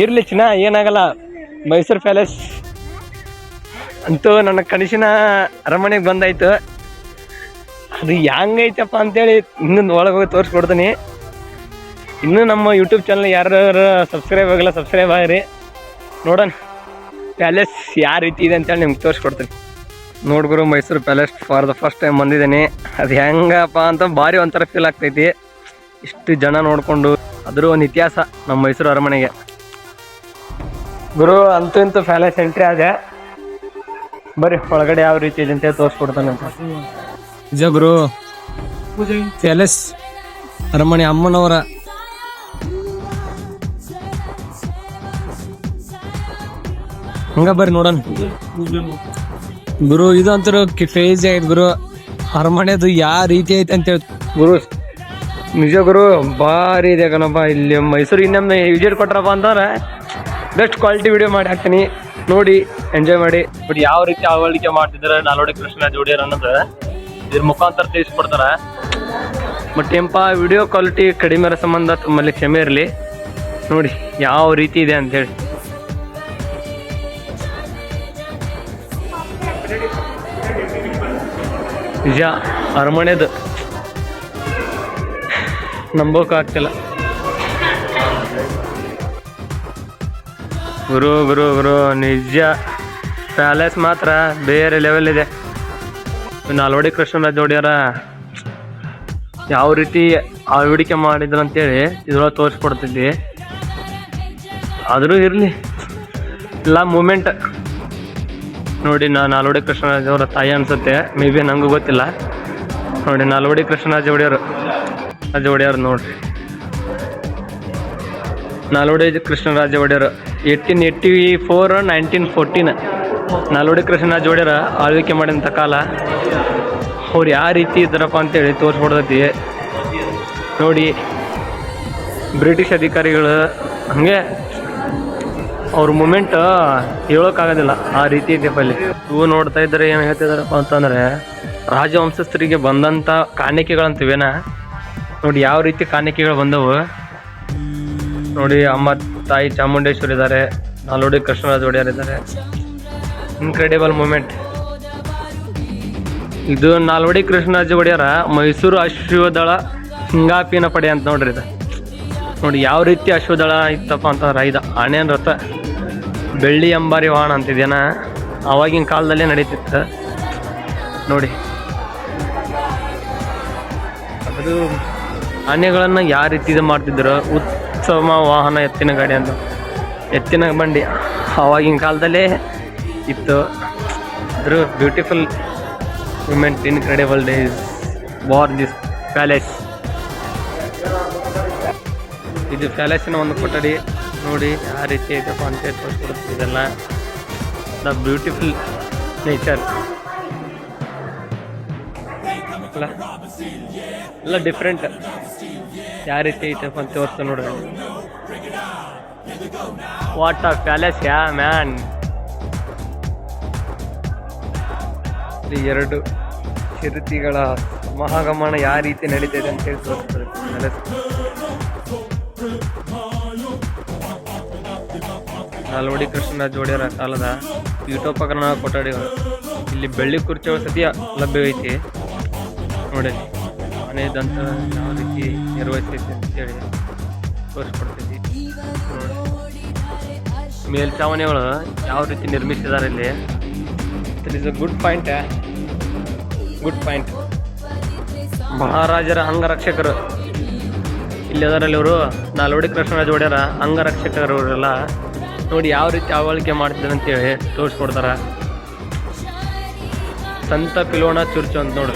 ಇರ್ಲಿ ಚಿನ್ನ, ಏನಾಗಲ್ಲ. ಮೈಸೂರು ಪ್ಯಾಲೇಸ್ ಅಂತೂ ನನ್ನ ಕನಸಿನ ಅರಮನೆಗೆ ಬಂದಾಯ್ತು. ಅದು ಹೆಂಗೈತಪ್ಪ ಅಂತೇಳಿ ಇನ್ನೊಂದು ಒಳಗೆ ಹೋಗಿ ತೋರಿಸ್ಕೊಡ್ತೀನಿ. ಇನ್ನೂ ನಮ್ಮ ಯೂಟ್ಯೂಬ್ ಚಾನಲ್ ಯಾರು ಸಬ್ಸ್ಕ್ರೈಬ್ ಆಗಿಲ್ಲ, ಸಬ್ಸ್ಕ್ರೈಬ್ ಆಗಿರಿ. ನೋಡೋಣ ಪ್ಯಾಲೇಸ್ ಯಾವ ರೀತಿ ಇದೆ ಅಂತೇಳಿ ನಿಮ್ಗೆ ತೋರಿಸ್ಕೊಡ್ತೀನಿ. ನೋಡ್ಗುರು, Mysuru palace for the first time ಬಂದಿದ್ದೀನಿ. ಅದು ಹೆಂಗಪ್ಪ ಅಂತ ಭಾರಿ ಒಂಥರ ಫೀಲ್ ಆಗ್ತೈತಿ. ಇಷ್ಟು ಜನ ನೋಡಿಕೊಂಡು ಅದ್ರ ಒಂದು ಇತಿಹಾಸ ನಮ್ಮ ಮೈಸೂರು ಅರಮನೆಗೆ. ಗುರು, ಅಂತೂ ಇಂತೂ ಪ್ಯಾಲೇಸ್ ಎಂಟ್ರಿ ಆದೆ. ಬರ್ರಿ ಒಳಗಡೆ ಯಾವ ರೀತಿ ಇದೆ ಅಂತ ತೋರಿಸ್ಕೊಡ್ತಾನೆ ಅಂತ. ನಿಜ ಗುರು, ಪ್ಯಾಲೇಸ್ ಅರಮನೆ ಅಮ್ಮನವರ ಹಂಗ ಬರ್ರಿ ನೋಡೋಣ ಗುರು. ಇದು ಅಂತೂ ಫೇಜ್ ಆಯ್ತು ಗುರು, ಅರಮನೆದು ಯಾವ ರೀತಿ ಐತೆ ಅಂತ ಹೇಳಿ ಗುರು. ನಿಜ ಗುರು, ಭಾರಿ ಇದೆ ಕಣಪ್ಪ. ಇಲ್ಲಿ ಮೈಸೂರು ಇನ್ನೊಮ್ಮೆ ವಿಸಿಟ್ ಕೊಟ್ರಪ್ಪ ಅಂತಂದ್ರೆ ಬೆಸ್ಟ್ ಕ್ವಾಲಿಟಿ ವಿಡಿಯೋ ಮಾಡಿ ಹಾಕ್ತೀನಿ, ನೋಡಿ ಎಂಜಾಯ್ ಮಾಡಿ. ಬಟ್ ಯಾವ ರೀತಿ ಆಳ್ವಿಕೆ ಮಾಡ್ತಿದ್ದಾರೆ ನಾಲ್ವಡಿ ಕೃಷ್ಣರಾಜ ಒಡೆಯರ್ ಅನ್ನೋದು ಇದ್ರ ಮುಖಾಂತರ ತಿಳಿಸ್ಕೊಡ್ತಾರೆ. ಬಟ್ ಏನಪ್ಪ, ವಿಡಿಯೋ ಕ್ವಾಲಿಟಿ ಕಡಿಮೆ ಇರೋ ಸಂಬಂಧ ತಮ್ಮಲ್ಲಿ ಕ್ಷಮೆ ಇರಲಿ. ನೋಡಿ ಯಾವ ರೀತಿ ಇದೆ ಅಂತೇಳಿ. ನಿಜ ಅರಮನೆದು ನಂಬೋಕ್ಕಾಗ್ತಿಲ್ಲ ಗುರು. ಗುರು ಗುರು ನಿಜ ಪ್ಯಾಲೇಸ್ ಮಾತ್ರ ಬೇರೆ ಲೆವೆಲ್ ಇದೆ. ನಾಲ್ವಡಿ ಕೃಷ್ಣರಾಜ ಒಡೆಯರ ಯಾವ ರೀತಿ ಆಳ್ವಿಕೆ ಮಾಡಿದ್ರು ಅಂತೇಳಿ ಇದ್ರೊಳಗೆ ತೋರಿಸ್ಕೊಡ್ತಿದ್ವಿ. ಆದರೂ ಇರಲಿ ಎಲ್ಲ ಮೂಮೆಂಟ್ ನೋಡಿ. ನಾಲ್ವಡಿ ಕೃಷ್ಣರಾಜ ಅವರ ತಾಯಿ ಅನ್ಸುತ್ತೆ, ಮೇ ಬಿ ನನಗೂ ಗೊತ್ತಿಲ್ಲ. ನೋಡಿ ನಾಲ್ವಡಿ ಕೃಷ್ಣರಾಜ ಒಡೆಯರು ನೋಡ್ರಿ. ನಾಲ್ವಡಿ ಕೃಷ್ಣರಾಜ ಒಡೆಯರು 1884 1914 ನಾಲ್ವಡಿ ಕೃಷ್ಣರಾಜ ಒಡೆಯರ ಆಳ್ವಿಕೆ ಮಾಡಿದಂಥ ಕಾಲ. ಅವ್ರು ಯಾವ ರೀತಿ ಇದ್ದಾರಪ್ಪ ಅಂತೇಳಿ ತೋರಿಸ್ಕೊಡ್ತೈತಿ ನೋಡಿ. ಬ್ರಿಟಿಷ್ ಅಧಿಕಾರಿಗಳು ಹಂಗೆ ಅವ್ರ ಮೂಮೆಂಟ್ ಹೇಳೋಕ್ಕಾಗೋದಿಲ್ಲ, ಆ ರೀತಿ ಇದೆಯಪ್ಪ ಅಲ್ಲಿ. ಇವು ನೋಡ್ತಾ ಇದ್ದಾರೆ ಏನು ಹೇಳ್ತಿದಾರಪ್ಪ ಅಂತಂದರೆ, ರಾಜವಂಶಸ್ಥರಿಗೆ ಬಂದಂಥ ಕಾಣಿಕೆಗಳಂತೀವೇನ ನೋಡಿ. ಯಾವ ರೀತಿ ಕಾಣಿಕೆಗಳು ಬಂದವು ನೋಡಿ. ಅಮ್ಮ ತಾಯಿ ಚಾಮುಂಡೇಶ್ವರಿ ಇದ್ದಾರೆ, ನಾಲ್ವಡಿ ಕೃಷ್ಣರಾಜ ಒಡೆಯರ್ ಇದ್ದಾರೆ. ಇನ್ಕ್ರೆಡಿಬಲ್ ಮೂಮೆಂಟ್ ಇದು. ನಾಲ್ವಡಿ ಕೃಷ್ಣರಾಜ ಒಡೆಯರ ಮೈಸೂರು ಅಶ್ವದಳ ಹಿಂಗಾಪಿನ ಪಡೆ ಅಂತ ನೋಡ್ರಿ. ಇದು ನೋಡಿ ಯಾವ ರೀತಿ ಅಶ್ವದಳ ಇತ್ತಪ್ಪ ಅಂತಂದ್ರೆ, ಇದು ಆನೆಯ ರಥ, ಬೆಳ್ಳಿ ಅಂಬಾರಿ ವಾಹನ ಅಂತಿದೇನ, ಆವಾಗಿನ ಕಾಲದಲ್ಲೇ ನಡೀತಿತ್ತು ನೋಡಿ. ಅದು ಆನೆಗಳನ್ನು ಯಾವ ರೀತಿ ಇದು ಮಾಡ್ತಿದ್ರು, ಉತ್ಸವ ವಾಹನ, ಎತ್ತಿನ ಗಾಡಿ ಅಂತ, ಎತ್ತಿನ ಬಂಡಿ ಆವಾಗಿನ ಕಾಲದಲ್ಲೇ ಇತ್ತು. ಅದ್ರ beautiful moment, incredible days were this palace. ಇದು ಪ್ಯಾಲೇಸಿನ ಒಂದು ಕೊಠಡಿ ನೋಡಿ ಯಾವ ರೀತಿ ಐತಪ್ಪ ಅಂತ ತೋರಿಸ್ಕೊಡುತ್ತೆ. ಇದೆಲ್ಲ ದ ಬ್ಯೂಟಿಫುಲ್ ನೇಚರ್ ಎಲ್ಲ ಡಿಫ್ರೆಂಟ್ ಯಾವ ರೀತಿ ಐತಪ್ಪ ಅಂತ ತೋರಿಸ್ತಾ ನೋಡ್ರಿ. What a palace yeah man. ಎರಡು ಚಿರತೆಗಳ ಸಮಾಗಮನ ಯಾವ ರೀತಿ ನಡೀತಿದೆ ಅಂತ ಹೇಳಿ ತೋರಿಸ್ತಾರೆ ಪ್ಯಾಲೇಸ್. ನಾಲ್ವಡಿ ಕೃಷ್ಣರಾಜ ಒಡೆಯರ ಕಾಲದ ಪೀಠೋಪಕರಣ ಕೊಠಡಿಗಳು. ಇಲ್ಲಿ ಬೆಳ್ಳಿ ಕುರ್ಚಿಗಳ ಸದ್ಯ ಲಭ್ಯವೈತಿ ನೋಡಿ. ಮನೆಯದಂತ ಯಾವ ರೀತಿ ನಿರ್ವಹಿಸೈತಿ ಅಂತೇಳಿ ತೋರಿಸ್ಕೊಡ್ತೈತಿ ನೋಡಿ. ಮೇಲ್ಛಾವಣಿಗಳು ಯಾವ ರೀತಿ ನಿರ್ಮಿಸಿದ್ದಾರೆ ಇಲ್ಲಿ. It is a good point. ಮಹಾರಾಜರ ಅಂಗರಕ್ಷಕರು ಇಲ್ಲಿ ಅದರಲ್ಲಿ ಇವರು ನಾಲ್ವಡಿ ಕೃಷ್ಣರಾಜ ಒಡೆಯರ ಅಂಗರಕ್ಷಕರು ಇವರೆಲ್ಲ ನೋಡಿ ಯಾವ ರೀತಿ ಆಳ್ವಿಕೆ ಮಾಡ್ತಿದ್ದಾರೆ ಅಂತೇಳಿ ತೋರಿಸ್ಕೊಡ್ತಾರ. ಸಂತ ಪಿಲೋಣ ಚುರ್ಚು ಅಂತ ನೋಡಿ.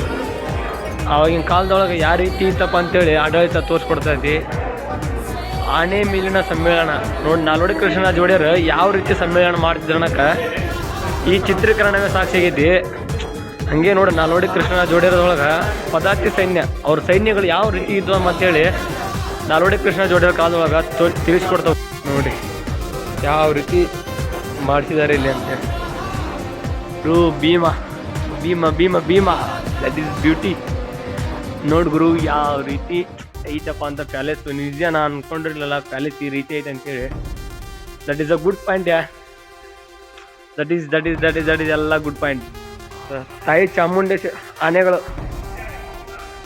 ಆವಾಗಿನ ಕಾಲದೊಳಗೆ ಯಾವ ರೀತಿ ಇತ್ತಪ್ಪ ಅಂತೇಳಿ ಆಡಳಿತ ತೋರಿಸ್ಕೊಡ್ತೈತಿ. ಆನೆ ಮೇಲಿನ ಸಮ್ಮೇಳನ ನೋಡಿ. ನಾಲ್ವಡಿ ಕೃಷ್ಣರಾಜ ಒಡೆಯರು ಯಾವ ರೀತಿ ಸಮ್ಮೇಳನ ಮಾಡ್ತಿದ್ರು ಅನ್ನೋಕೆ ಈ ಚಿತ್ರೀಕರಣವೇ ಸಾಕ್ಷಿ ಆಗೈತಿ. ಹಾಗೆ ನೋಡಿ ನಾಲ್ವಡಿ ಕೃಷ್ಣರಾಜ ಒಡೆಯರದೊಳಗೆ ಪದಾತಿ ಸೈನ್ಯ, ಅವ್ರ ಸೈನ್ಯಗಳು ಯಾವ ರೀತಿ ಇದ್ವು ಅಂತೇಳಿ ನಾಲ್ವಡಿ ಕೃಷ್ಣರಾಜ ಒಡೆಯರ ಕಾಲದೊಳಗೆ ತಿಳಿಸ್ಕೊಡ್ತಾವೆ ನೋಡಿ ಯಾವ ರೀತಿ ಮಾಡಿಸಿದ್ದಾರೆ ಇಲ್ಲಿ ಅಂತೇಳಿ. Bhima Bhima Bhima Bhima that is beauty. ನೋಡಿ ಗುರು ಯಾವ ರೀತಿ ಐತಪ್ಪ ಅಂತ ಪ್ಯಾಲೇಸ್ ನಿಜ ನಾನು ಅನ್ಕೊಂಡಿರ್ಲಿಲ್ಲ ಪ್ಯಾಲೇಸ್ ಈ ರೀತಿ ಐತೆ ಅಂತೇಳಿ. That is a good point that is ಎಲ್ಲ ಗುಡ್ ಪಾಯಿಂಟ್. ತಾಯಿ ಚಾಮುಂಡೇಶ್ವರಿ ಆನೆಗಳು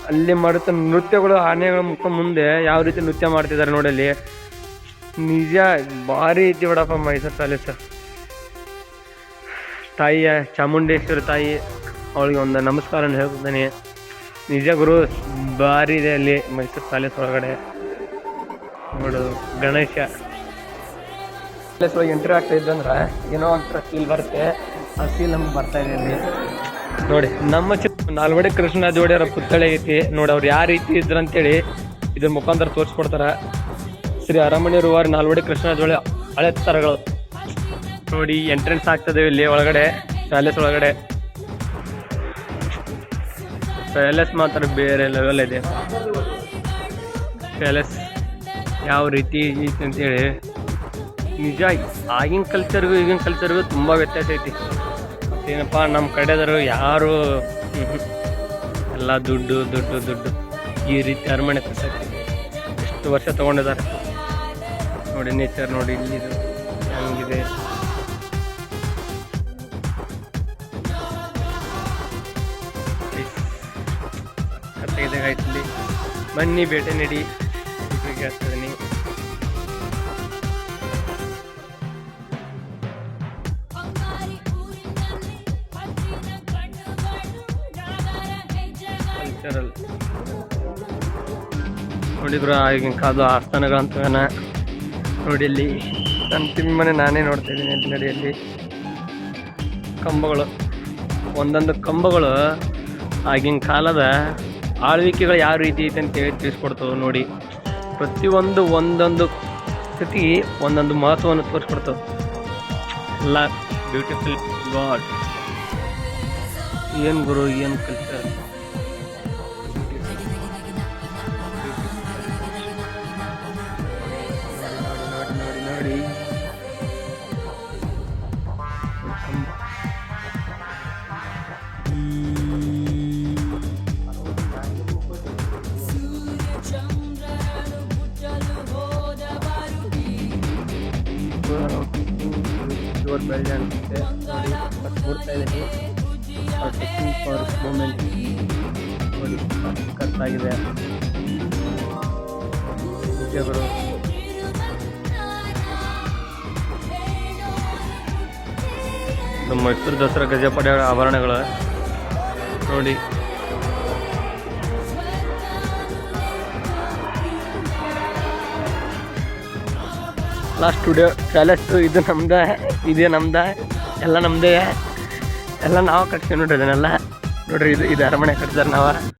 ಅಲ್ಲಿ ಮಾಡುತ್ತ ನೃತ್ಯಗಳು, ಆನೆಗಳ ಮುಖ ಮುಂದೆ ಯಾವ ರೀತಿ ನೃತ್ಯ ಮಾಡ್ತಿದ್ದಾರೆ ನೋಡಲ್ಲಿ. ನಿಜ ಭಾರಿ ಐತಿ ಬಿಡಪ್ಪ ಮೈಸೂರು ಪ್ಯಾಲೇಸ್. ತಾಯಿಯ ಚಾಮುಂಡೇಶ್ವರಿ ತಾಯಿ ಅವಳಿಗೆ ಒಂದು ನಮಸ್ಕಾರ ಹೇಳ್ತಿದ್ದಾನೆ. ನಿಜ ಗುರು ಭಾರಿ ಇದೆ ಅಲ್ಲಿ ಮೈಸೂರು ಪ್ಯಾಲೇಸ್ ಒಳಗಡೆ. ನೋಡು ಗಣೇಶ ಪ್ಯಾಲೇಸ್ ಒಳಗೆ ಎಂಟ್ರಿ ಆಗ್ತಾ ಇದ್ದಂದ್ರೆ ಏನೋ ಒಂಥರ ಫೀಲ್ ಬರುತ್ತೆ. ಆ ಫೀಲ್ ನಮ್ಗೆ ಬರ್ತಾ ಇದೆ ಅಲ್ಲಿ ನೋಡಿ. ನಮ್ಮ ನಾಲ್ವಡಿ ಕೃಷ್ಣ ಜೋಡಿಯವರ ಪುತ್ಥಳಿ ಐತಿ ನೋಡಿ. ಅವ್ರು ಯಾವ ರೀತಿ ಇದ್ರು ಅಂತೇಳಿ ಇದ್ರ ಮುಖಾಂತರ ತೋರಿಸ್ಕೊಡ್ತಾರ. ಶ್ರೀ ಅರಮನೆ ರೂವಾರಿ ನಾಲ್ವಡಿ ಕೃಷ್ಣ ಜೋಡಿ ಹಳೆ ಥರಗಳು ನೋಡಿ. ಎಂಟ್ರೆನ್ಸ್ ಆಗ್ತದೆ ಇಲ್ಲಿ ಒಳಗಡೆ ಪ್ಯಾಲೇಸ್ ಒಳಗಡೆ. ಪ್ಯಾಲೇಸ್ ಮಾತ್ರ ಬೇರೆ ಲೆವೆಲ್ ಇದೆ. ಪ್ಯಾಲೇಸ್ ಯಾವ ರೀತಿ ಐತಿ ಅಂತೇಳಿ ನಿಜ ಆಗಿನ ಕಲ್ಚರ್ಗೂ ಈಗಿನ ಕಲ್ಚರ್ಗೂ ತುಂಬ ವ್ಯತ್ಯಾಸ ಐತಿ. ಏನಪ್ಪ ನಮ್ಮ ಕಡೆದರು ಯಾರು ಎಲ್ಲ ದುಡ್ಡು ದುಡ್ಡು ದುಡ್ಡು ಈ ರೀತಿ ಅರಮನೆ ಕಟ್ಟಕ್ಕೆ ಎಷ್ಟು ವರ್ಷ ತೊಗೊಂಡಿದ್ದಾರೆ ನೋಡಿ. ನೇಚರ್ ನೋಡಿ ಇಲ್ಲಿದು ಹೆಂಗಿದೆ. ಕತ್ತೆಗಾಯ್ತಲ್ಲಿ ಬನ್ನಿ ಭೇಟಿ ನೀಡಿ ಹೇಳ್ತಿದ್ದೀನಿ. ಕಲ್ಚರಲ್ ನೋಡಿದ್ರು ಆಗಿನ ಕಾಲದ ಆಸ್ಥಾನಗಳಂತವೇನ ನೋಡಿ. ಇಲ್ಲಿ ನನ್ನ ಮನೆ ನಾನೇ ನೋಡ್ತಾ ಇದ್ದೀನಿ ಅಲ್ಲಿ ನಡಿಯಲ್ಲಿ ಕಂಬಗಳು, ಒಂದೊಂದು ಕಂಬಗಳು ಆಗಿನ ಕಾಲದ ಆಳ್ವಿಕೆಗಳು ಯಾವ ರೀತಿ ಐತೆ ಅಂತೇಳಿ ತಿಳಿಸ್ಕೊಡ್ತವೆ ನೋಡಿ. ಪ್ರತಿಯೊಂದು ಒಂದೊಂದು ಸ್ಥಿತಿ ಒಂದೊಂದು ಮಹತ್ವವನ್ನು ತೋರಿಸ್ಕೊಡ್ತವೆ. ಎಲ್ಲ ಬ್ಯೂಟಿಫುಲ್ ಗಾಡ್. ಏನು ಗುರು ಏನು ಕಲ್ಚರ್. ನೋಡಿ ಜೋರ್ ಬೆಳ್ಳಿ ಅನಿಸುತ್ತೆ ನೋಡಿ. ಕೊಡ್ತಾ ಇದ್ದೀನಿ ಫಾರ್ ಮೂಮೆಂಟ್ ನೋಡಿ. ಕತ್ತಾಗಿದೆ ವಿಷಯಗಳು. ನಮ್ಮ ಮೈಸೂರು ದಸರಾ ಗಜಪಡೆ ಆಭರಣಗಳು ನೋಡಿ. ಲಾಸ್ಟ್ ಸ್ಟುಡಿಯೋ ಪ್ಯಾಲೇಸ್ ಇದು ನಮ್ದೆ, ಇದೇ ನಮ್ದೆ, ಎಲ್ಲ ನಮ್ಮದೇ, ಎಲ್ಲ ನಾವು ಕಟ್ತೀವಿ ನೋಡ್ರಿ. ಇದನ್ನೆಲ್ಲ ನೋಡ್ರಿ ಇದು ಅರಮನೆ ಕಟ್ತಾರೆ ನಾವು.